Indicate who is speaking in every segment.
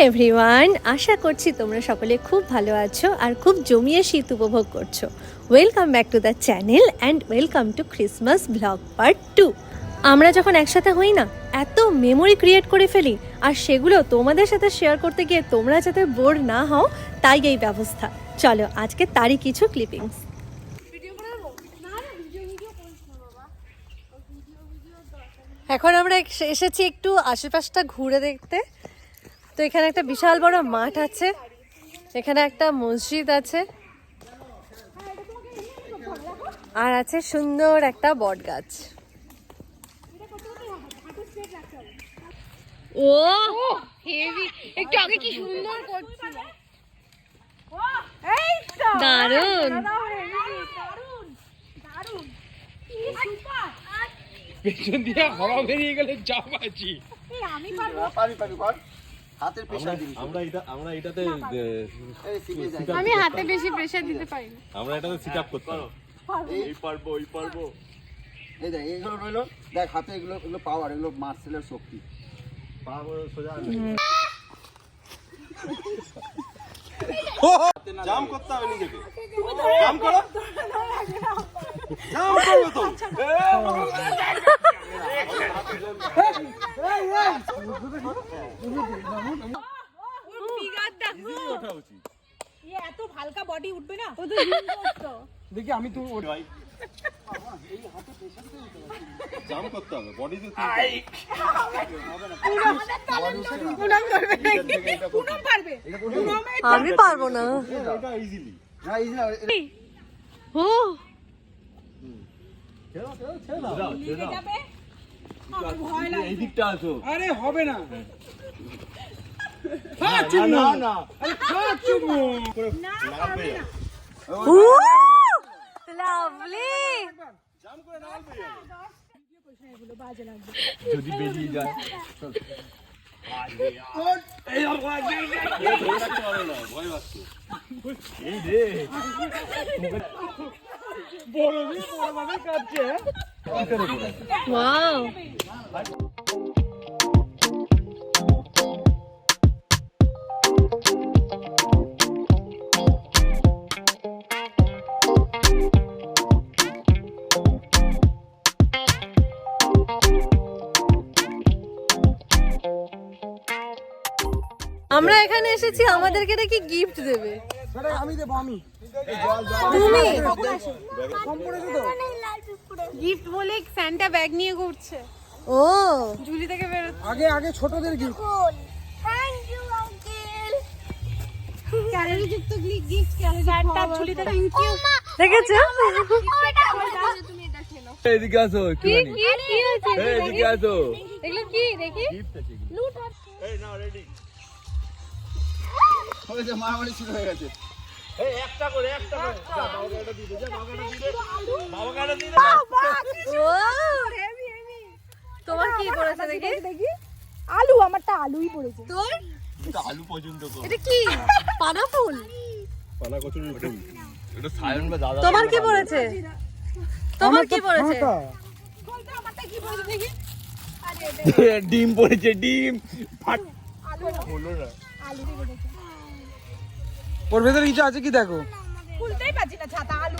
Speaker 1: Everyone, আশা করছি তোমরা সকলে খুব ভালো আছো আর খুব জমিয়ে শীত উপভোগ করছো। Welcome back to the channel and welcome to Christmas blog part 2। আমরা যখন একসাথে হই না, এত মেমোরি ক্রিয়েট করে ফেলি, আর সেগুলো তোমাদের সাথে শেয়ার করতে গিয়ে তোমরা যাতে বোর না হও তাই এই ব্যবস্থা। চলো আজকে তারই কিছু ক্লিপিংস। এখন আমরা এসেছি একটু আশেপাশটা ঘুরে দেখতে। তো এখানে একটা বিশাল বড় মাঠ আছে, এখানে একটা মসজিদ আছে, আর আছে সুন্দর একটা বট গাছ। ও হেভি, একটু আগে কি সুন্দর করছিল, দারুণ।
Speaker 2: পেছন দিয়ে হাওয়া বেরিয়ে গেলে যা বাজি।
Speaker 3: আমি পারবো, পারি কর। হাতের প্রেসার দিবি।
Speaker 4: আমরা এটাতে
Speaker 5: আমি হাতে বেশি প্রেসার দিতে পারি না।
Speaker 4: আমরা এটাতে সিট আপ করতে পারবো। এই পারবো।
Speaker 3: এই দেখ, এইগুলো রইলো, দেখ হাতে এগুলো পাওয়ার, এগুলো মার্সেলের শক্তি।
Speaker 4: পারবো সোজা।
Speaker 2: জাম করতে হবে নিজেকে। জাম করো। জাম করবে তো।
Speaker 5: এত হালকা বডি উঠবে না।
Speaker 2: দেখি আমি তো ভাই জাম করতে হবে বডিতে।
Speaker 1: আমি পারবো না।
Speaker 2: এটা ইজিলি
Speaker 3: না ইজি না,
Speaker 1: ও
Speaker 4: এই দিকটা আসো।
Speaker 2: আরে হবে না।
Speaker 4: না
Speaker 1: লাভলি।
Speaker 4: যদি বেরিয়ে যায় ভয় পাচ্ছে। এই রে
Speaker 2: বড় ভাবে কাটছে।
Speaker 1: ওয়াও, আমরা এখানে এসেছি, আমাদেরকে নাকি গিফট দেবে।
Speaker 2: আমি দেবো আমি।
Speaker 1: তুমি
Speaker 5: গিফট বলে স্যান্টা ব্যাগ নিয়ে ঘুরছে।
Speaker 1: ও
Speaker 5: ঝুলি থেকে বেরোচ্ছে।
Speaker 2: আগে ছোটদের গিফট।
Speaker 5: ক্যালোরি যুক্ত গিফট, ক্যালোরি স্যান্টা ঝুলি থেকে। Thank you.
Speaker 1: দেখেছো?
Speaker 4: এদিকে আসো
Speaker 1: কি
Speaker 4: একটুখানি।
Speaker 1: কি কি হয়েছে?
Speaker 4: এদিকে আসো।
Speaker 1: এগুলো কি দেখি? লুট।
Speaker 4: এই নাও রেডি।
Speaker 3: হয়েছে, মারামারি শুরু হয়ে গেছে।
Speaker 4: এই একটা করে যা বাবাটা দিয়ে দে, বাবাটা দিয়ে দে।
Speaker 1: ও তোমার কি পড়েছে দেখি?
Speaker 5: আলু, আমারটা আলুই পড়েছে।
Speaker 1: তোর
Speaker 4: এটা আলু পর্যন্ত কর।
Speaker 1: এটা কি পানা ফুল?
Speaker 4: পানা কচুরির ফুল। এটা সায়ন বা দাদা।
Speaker 1: তোমার কি পড়েছে? তোমার কি পড়েছে?
Speaker 5: বলতে আমারটা কি পড়েছে দেখি।
Speaker 4: ডিম পড়েছে, ডিম। ফাট
Speaker 5: আলু
Speaker 4: বলো না।
Speaker 5: আলু পড়েছে।
Speaker 2: ওর ভেতরে কিছু আছে কি দেখো।
Speaker 5: খুলতেই পারছি না ছাতা। আলু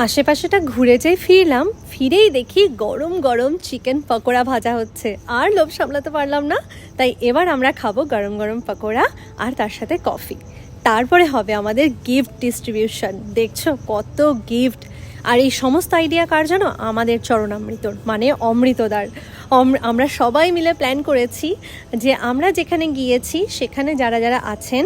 Speaker 1: আশেপাশেটা ঘুরে যাই, ফিরেই দেখি গরম গরম চিকেন পকোড়া ভাজা হচ্ছে। আর লোভ সামলাতে পারলাম না, তাই এবার আমরা খাবো গরম গরম পকোড়া আর তার সাথে কফি। তারপরে হবে আমাদের গিফট ডিস্ট্রিবিউশন। দেখছো কত গিফট। আর এই সমস্ত আইডিয়া কার জানো? আমাদের চরণামৃতর, মানে অমৃতদার। আমরা সবাই মিলে প্ল্যান করেছি যে আমরা যেখানে গিয়েছি সেখানে যারা যারা আছেন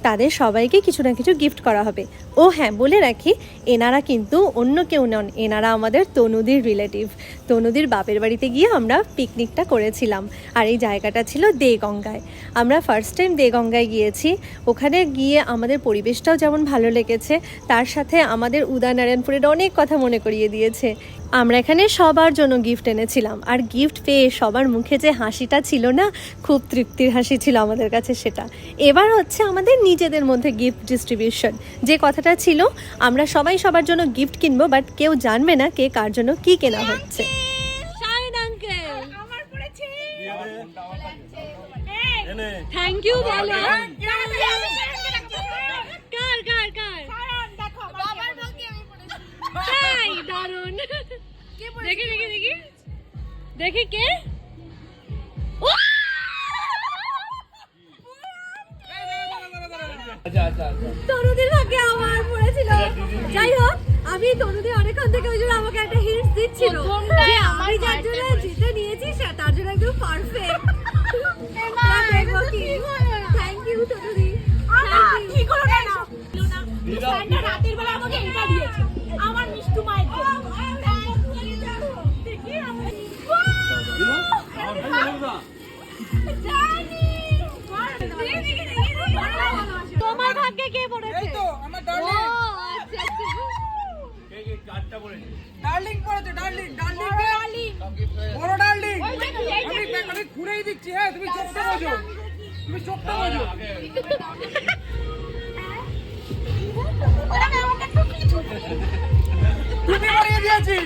Speaker 1: তাদের সবাইকে কিছু না কিছু গিফট করা হবে। ও হ্যাঁ, বলে রাখি, এনারা কিন্তু অন্য কেউ নন, এনারা আমাদের তনুদির রিলেটিভ। তনুদির বাপের বাড়িতে গিয়ে আমরা পিকনিকটা করেছিলাম, আর এই জায়গাটা ছিল দেগঙ্গায়। আমরা ফার্স্ট টাইম দেগঙ্গায় গিয়েছি। ওখানে গিয়ে আমাদের পরিবেশটাও যেমন ভালো লেগেছে, তার সাথে আমাদের উদয়নারায়ণপুরের অনেক কথা মনে করিয়ে দিয়েছে। আমরা এখানে সবার জন্য গিফট এনেছিলাম, আর গিফট পেয়ে সবার মুখে যে হাসিটা ছিল না, খুব তৃপ্তির হাসি ছিল আমাদের কাছে সেটা। এবার হচ্ছে আমাদের নিজেদের মধ্যে গিফট ডিস্ট্রিবিউশন। যে কথাটা ছিল, আমরা সবাই সবার জন্য গিফট কিনবো, বাট কেউ জানবে না কে কার জন্য কি কেনা হচ্ছে।
Speaker 5: থ্যাংক ইউ বলো। দারুন, দেখি দেখি দেখি দেখি কে। তনুদির ভাগ্যে আমার পড়েছিল। যাই হোক, আমি তনুদি অনেকক্ষণ থেকে ওই জন্য আমাকে একটা হিন্টস দিচ্ছিল যে আমি যার জন্য জিতে নিয়েছি তার জন্য একদম পারফেক্ট। Thank you তনুদি। কি করো না রাতের বেলা আমাকে এটা দিয়েছে আমার মিষ্টু মায়ের জন্য। তোমার ভাগ্যে কে পড়েছে? এই তো আমার ডার্লিং। ও আচ্ছা আচ্ছা, কে কে কার্ডটা পড়েছে? ডার্লিং পড়েছে, ডার্লিং ডার্লিং বড় ডার্লিং। আমি ঘুরেই দিচ্ছি। হ্যাঁ, তুমি চোখটা বোঝো, তুমি চোখটা বোঝো। তুমি বাড়িয়ে দিয়েছি।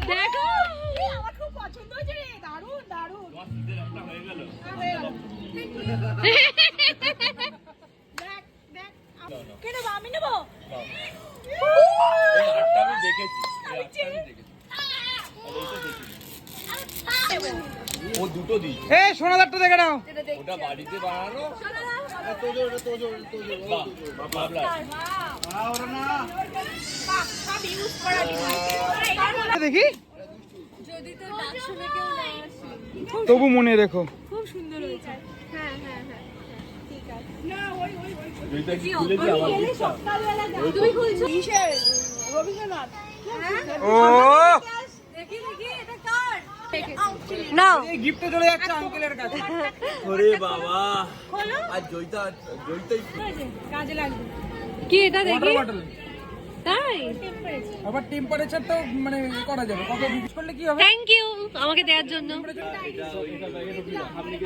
Speaker 5: দেখো আমার খুব পছন্দ হয়েছে, দারুণ দারুণ। হয়ে গেল। দেখ দেখ, কে নেবো? আমি নেবো। এই আটটা আমি দেখেছি,
Speaker 2: ও দুটো দি। এ সোনাদারটা দেখে নাও, ওটা বাড়িতে বানানো। দেখি
Speaker 5: যদি তো ডাক শুনে কেউ না আসে,
Speaker 2: তবু মনে রেখো।
Speaker 5: খুব সুন্দর হয়েছে। হ্যাঁ হ্যাঁ হ্যাঁ ঠিক আছে। না ওই তুমি খুলছো কিসের? রবীন্দ্রনাথ।
Speaker 2: ও
Speaker 5: দেখি দেখি এটা কার?
Speaker 1: না,
Speaker 2: এই গিফটে চলে যাচ্ছে আঙ্কেলের কাছে।
Speaker 4: ওরে বাবা,
Speaker 5: খোলো,
Speaker 4: আর জয়িতাই
Speaker 5: কাজে লাগবে। কি এটা দেখি?
Speaker 2: বটল
Speaker 5: তাই
Speaker 2: আবার টেম্পারেচার তো মানে করা যাবে, কত ইউজ করলে কি হবে।
Speaker 1: থ্যাংক ইউ আমাকে দেওয়ার জন্য।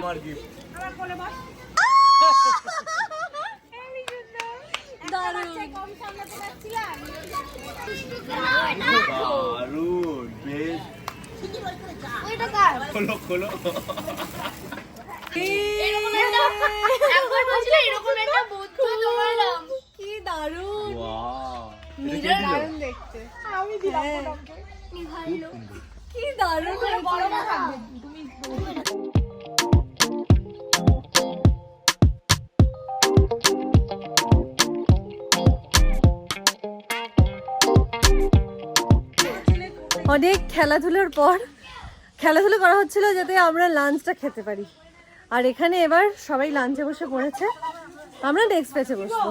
Speaker 4: আমার গিফট।
Speaker 5: আমার কোলে বস।
Speaker 4: দারুণ, বেশ। খোলো খোলো।
Speaker 5: কি দারুণ,
Speaker 4: ওয়াও,
Speaker 5: দারুণ দেখতে। আমি দিলাম ওটাকে। কি দারুণ, গরম থাকবে তুমি।
Speaker 1: অনেক খেলাধুলার পর খেলাধুলো করা হচ্ছিল যাতে আমরা লাঞ্চটা খেতে পারি, আর এখানে এবার সবাই লাঞ্চে বসে পড়েছে। আমরা নেক্সট ব্যাচে বসবো।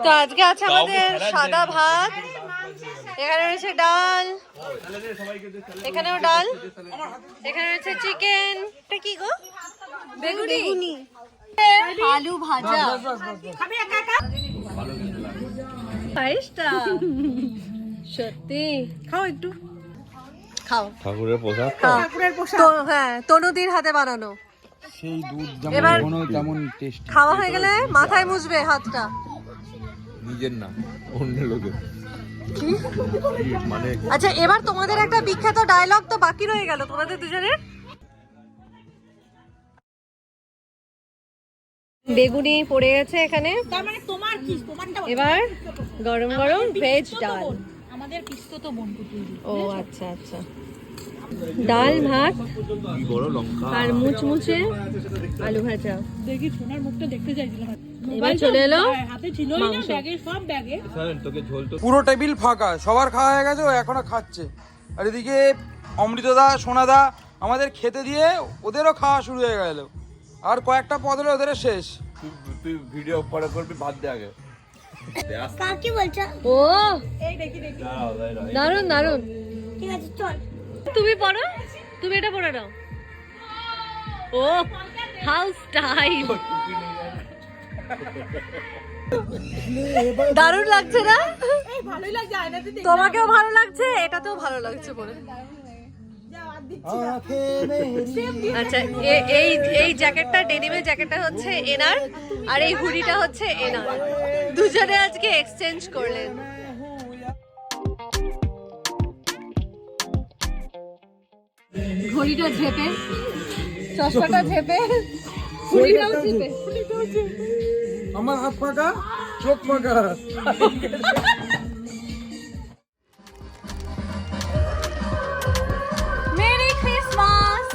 Speaker 1: তো আজকে আছে আমাদের সাদা ভাত, এখানে রয়েছে ডাল, এখানেও ডাল, এখানে রয়েছে চিকেন, এটা কি গো? বেগুনি, আলু ভাজা, পায়েসটা সত্যি। খাও একটু, খাও।
Speaker 4: ঠাকুরের পোশাক।
Speaker 1: তো হ্যাঁ, তনুদির হাতে বানানো।
Speaker 2: সেই দুধ
Speaker 1: এবার
Speaker 2: যেমন তেমন টেস্ট।
Speaker 1: খাওয়া হয়ে গেলে মাথায় মুছবে হাতটা।
Speaker 4: নিজের না, অন্য লোকের। মানে
Speaker 1: আচ্ছা, এবার তোমাদের একটা বিখ্যাত ডায়লগ তো বাকি রয়ে গেল তোমাদের দুজনের। বেগুনি পড়ে গেছে এখানে,
Speaker 5: তার মানে তোমার কি? তোমারটা
Speaker 1: এবার গরম গরম ভেজ ডাল।
Speaker 5: আমাদের পিস্তো তো বোন পুতুল।
Speaker 1: ও আচ্ছা আচ্ছা, ডাল ভাত
Speaker 2: কি বড় লঙ্কা
Speaker 1: আর মুচমুচে আলু ভাজা।
Speaker 5: দেখি সোনার মুখটা দেখতে চাইছিলাম।
Speaker 1: এবার চলে এলো
Speaker 5: হাতে ছিলই না,
Speaker 1: মাংস।
Speaker 5: ব্যাগে সব ব্যাগে।
Speaker 2: তোকে ঝোল তো
Speaker 4: পুরো টেবিল ফাঁকা, সবার খাওয়া হয়ে গেছে, ও এখনো খাচ্ছে। আর এদিকে অমৃতদা সোনাদা আমাদের খেতে দিয়ে ওদেরও খাওয়া শুরু হয়ে গেল। আর কয়েকটা পদ হলে ওদেরও শেষ।
Speaker 2: তুই ভিডিও পরে করবি, ভাত দে আগে।
Speaker 1: ও দারুন দারুন।
Speaker 5: ঠিক আছে চল।
Speaker 1: তুমি পড়ো, তুমি এটা পড়ে নাও। ও হাউ স্টাইল, দারুণ লাগছে না?
Speaker 5: এই ভালোই লাগছে, আয়নাতে দেখ।
Speaker 1: তোমাকেও ভালো লাগছে, এটাতেও ভালো লাগছে পরে। আচ্ছা এই জ্যাকেটটা, ডেনিমের জ্যাকেটটা হচ্ছে এনার, আর এই হুডিটা হচ্ছে এনার। দুজনে আজকে এক্সচেঞ্জ করলেন। ঘড়িটা ঝেপে, চশমাটা ঝেপে, হুডিটাও ঝেপে।
Speaker 4: আমার হাত ফাঁকা, চোখ ফাঁকা।
Speaker 1: Merry Christmas.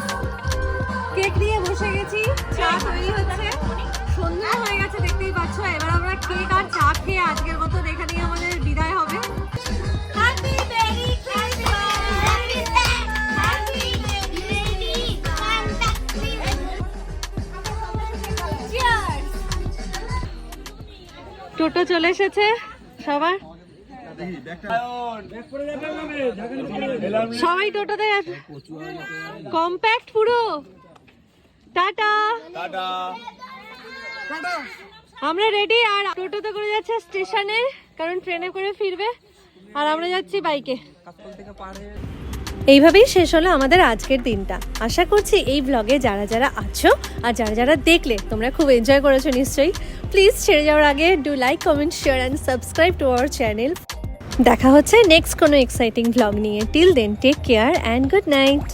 Speaker 1: কেক নিয়ে বসে গেছি, চা তৈরি হচ্ছে, সন্ধ্যা হয়ে গেছে দেখতেই পাচ্ছ। এবার আমরা কেক আর চা খেয়ে আজকের মতো এখানেই আমাদের বিদায় হবে। হ্যাপি মেরি টোটো চলে এসেছে সবার, সবাই টোটোতে কম্প্যাক্ট পুরো। টাটা, আমরা রেডি। আর টোটোতে করে যাচ্ছে স্টেশনে, কারণ ট্রেনে করে ফিরবে, আর আমরা যাচ্ছি বাইকে। এইভাবেই শেষ হলো আমাদের আজকের দিনটা। আশা করছি এই ব্লগে যারা যারা আছো আর যারা যারা দেখলে তোমরা খুব এনজয় করেছো নিশ্চয়ই। প্লিজ ছেড়ে যাওয়ার আগে do like, comment, share and subscribe to our channel. দেখা হচ্ছে নেক্সট কোনো এক্সাইটিং ব্লগ নিয়ে। Till then take care and good night.